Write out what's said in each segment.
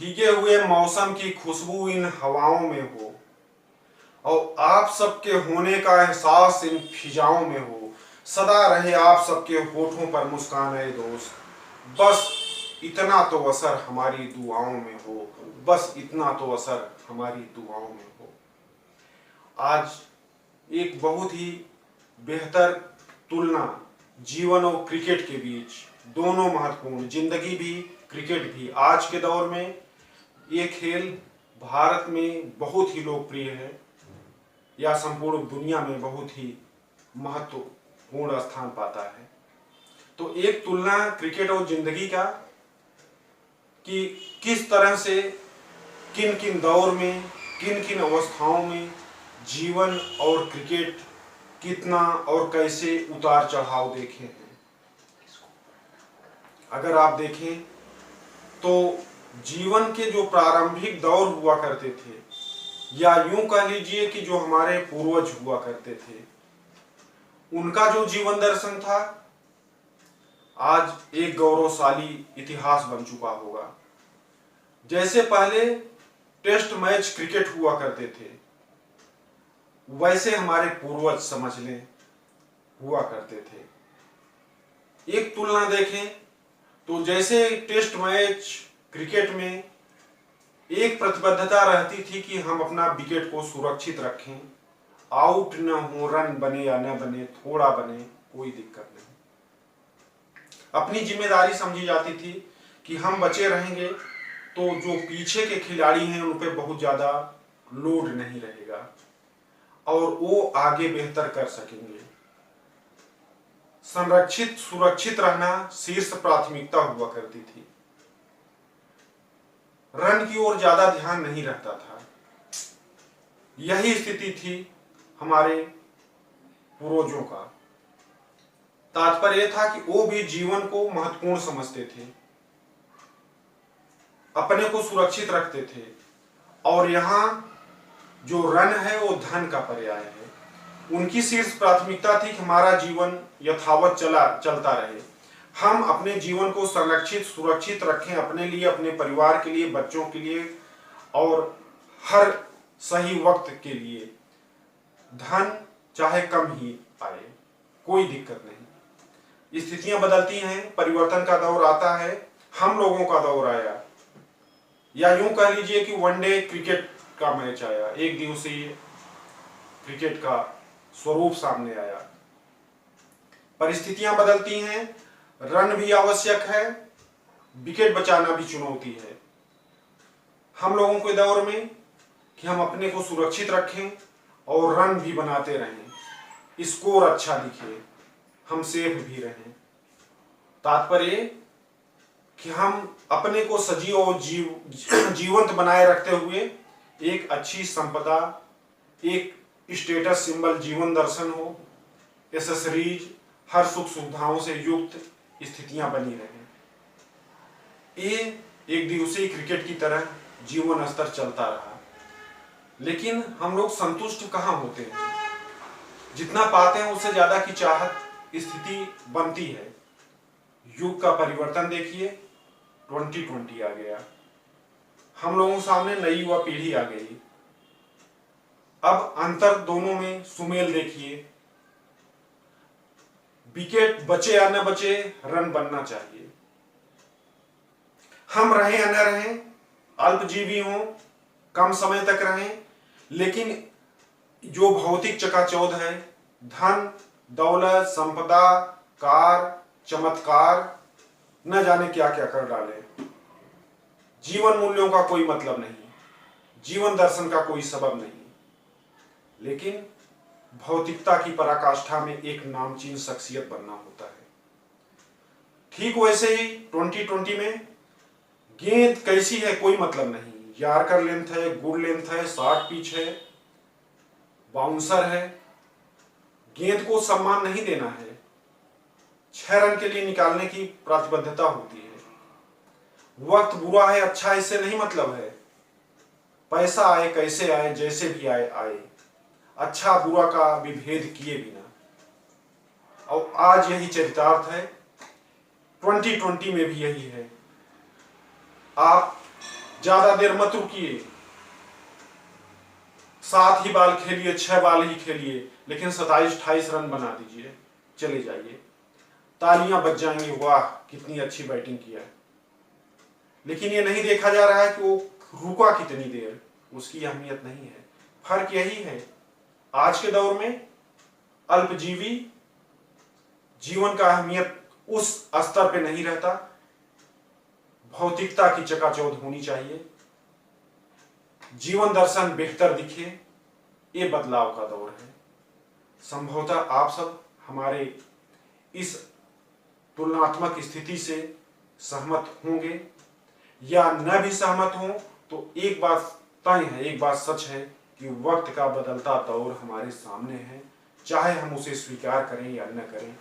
भीगे हुए मौसम की खुशबू इन हवाओं में हो और आप सबके होने का एहसास इन फिजाओं में हो। सदा रहे आप सबके होठों पर मुस्कान ए दोस्त। बस इतना तो असर हमारी दुआओं में हो, बस इतना तो असर हमारी दुआओं में हो। आज एक बहुत ही बेहतर तुलना जीवन और क्रिकेट के बीच, दोनों महत्वपूर्ण, जिंदगी भी क्रिकेट भी। आज के दौर में ये खेल भारत में बहुत ही लोकप्रिय है या संपूर्ण दुनिया में बहुत ही महत्वपूर्ण स्थान पाता है। तो एक तुलना क्रिकेट और जिंदगी का कि किस तरह से किन किन दौर में, किन किन अवस्थाओं में जीवन और क्रिकेट कितना और कैसे उतार चढ़ाव देखे हैं। अगर आप देखें तो जीवन के जो प्रारंभिक दौर हुआ करते थे, या यूं कह लीजिए कि जो हमारे पूर्वज हुआ करते थे, उनका जो जीवन दर्शन था आज एक गौरवशाली इतिहास बन चुका होगा। जैसे पहले टेस्ट मैच क्रिकेट हुआ करते थे, वैसे हमारे पूर्वज समझ लें हुआ करते थे। एक तुलना देखें तो जैसे टेस्ट मैच क्रिकेट में एक प्रतिबद्धता रहती थी कि हम अपना विकेट को सुरक्षित रखें, आउट न हो, रन बने या न बने, थोड़ा बने, कोई दिक्कत नहीं। अपनी जिम्मेदारी समझी जाती थी कि हम बचे रहेंगे तो जो पीछे के खिलाड़ी हैं उन पर बहुत ज्यादा लोड नहीं रहेगा और वो आगे बेहतर कर सकेंगे। संरक्षित सुरक्षित रहना शीर्ष प्राथमिकता हुआ करती थी। रन की ओर ज्यादा ध्यान नहीं रहता था। यही स्थिति थी हमारे पूर्वजों का। तात्पर्य था कि वो भी जीवन को महत्वपूर्ण समझते थे, अपने को सुरक्षित रखते थे, और यहाँ जो रन है वो धन का पर्याय है। उनकी शीर्ष प्राथमिकता थी कि हमारा जीवन यथावत चलता रहे, हम अपने जीवन को संरक्षित सुरक्षित रखें, अपने लिए, अपने परिवार के लिए, बच्चों के लिए और हर सही वक्त के लिए। धन चाहे कम ही आए, कोई दिक्कत नहीं। स्थितियां बदलती हैं, परिवर्तन का दौर आता है, हम लोगों का दौर आया, या यूं कह लीजिए कि वनडे क्रिकेट का मैच आया, एक दिवसीय क्रिकेट का स्वरूप सामने आया। परिस्थितियां बदलती हैं, रन भी आवश्यक है, विकेट बचाना भी चुनौती है। हम लोगों के दौर में कि हम अपने को सुरक्षित रखें और रन भी बनाते रहें, स्कोर अच्छा दिखे, हम सेफ भी रहें। तात्पर्य कि हम अपने को सजीव और जीवंत बनाए रखते हुए एक अच्छी संपदा, एक स्टेटस सिंबल जीवन दर्शन हो, एसेसरीज, हर सुख सुविधाओं से युक्त स्थितियां बनी रहे। ये एक दिवसीय क्रिकेट की तरह जीवन स्तर चलता रहा, लेकिन हम लोग संतुष्ट कहाँ होते हैं। जितना पाते हैं उससे ज्यादा की चाहत स्थिति बनती है। युग का परिवर्तन देखिए, 2020 आ गया, हम लोगों के सामने नई युवा पीढ़ी आ गई। अब अंतर दोनों में सुमेल देखिए, विकेट बचे या न बचे, रन बनना चाहिए। हम रहें या न रहें, अल्पजीवी हों, कम समय तक रहें, लेकिन जो भौतिक चकाचौंध है, धन दौलत संपदा कार चमत्कार न जाने क्या क्या कर डाले, जीवन मूल्यों का कोई मतलब नहीं, जीवन दर्शन का कोई सबब नहीं, लेकिन भौतिकता की पराकाष्ठा में एक नामचीन शख्सियत बनना होता है। ठीक वैसे ही 2020 में गेंद कैसी है कोई मतलब नहीं, यार्कर लेंथ है, गुड लेंथ है, शॉर्ट पिच है, बाउंसर है, गेंद को सम्मान नहीं देना है। 6 रन के लिए निकालने की प्रतिबद्धता होती है। वक्त बुरा है अच्छा है इससे नहीं मतलब है, पैसा आए कैसे आए, जैसे भी आए आए, अच्छा बुरा का विभेद किए बिना। और आज यही चरितार्थ है, 2020 में भी यही है। आप ज्यादा देर मत रुकिए, 7 ही बाल खेलिए, 6 बाल ही खेलिए, लेकिन 27-28 रन बना दीजिए, चले जाइए, तालियां बज जाएंगी, वाह कितनी अच्छी बैटिंग किया है। लेकिन ये नहीं देखा जा रहा है कि वो रुका कितनी देर, उसकी अहमियत नहीं है। फर्क यही है, आज के दौर में अल्पजीवी जीवन का अहमियत उस स्तर पे नहीं रहता, भौतिकता की चकाचौंध होनी चाहिए, जीवन दर्शन बेहतर दिखे, ये बदलाव का दौर है। संभवतः आप सब हमारे इस तुलनात्मक स्थिति से सहमत होंगे, या न भी सहमत हो तो एक बात तय है, एक बात सच है कि वक्त का बदलता दौर हमारे सामने है, चाहे हम उसे स्वीकार करें या न करें।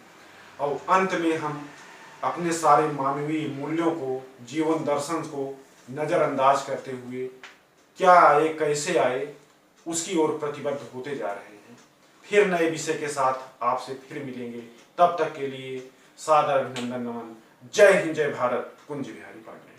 और अंत में हम अपने सारे मानवीय मूल्यों को, जीवन दर्शन को नजरअंदाज करते हुए क्या आए कैसे आए उसकी ओर प्रतिबद्ध होते जा रहे हैं। फिर नए विषय के साथ आपसे फिर मिलेंगे, तब तक के लिए सादर अभिनंदन नमन। जय हिंद, जय भारत। कुंज बिहारी पाटिल।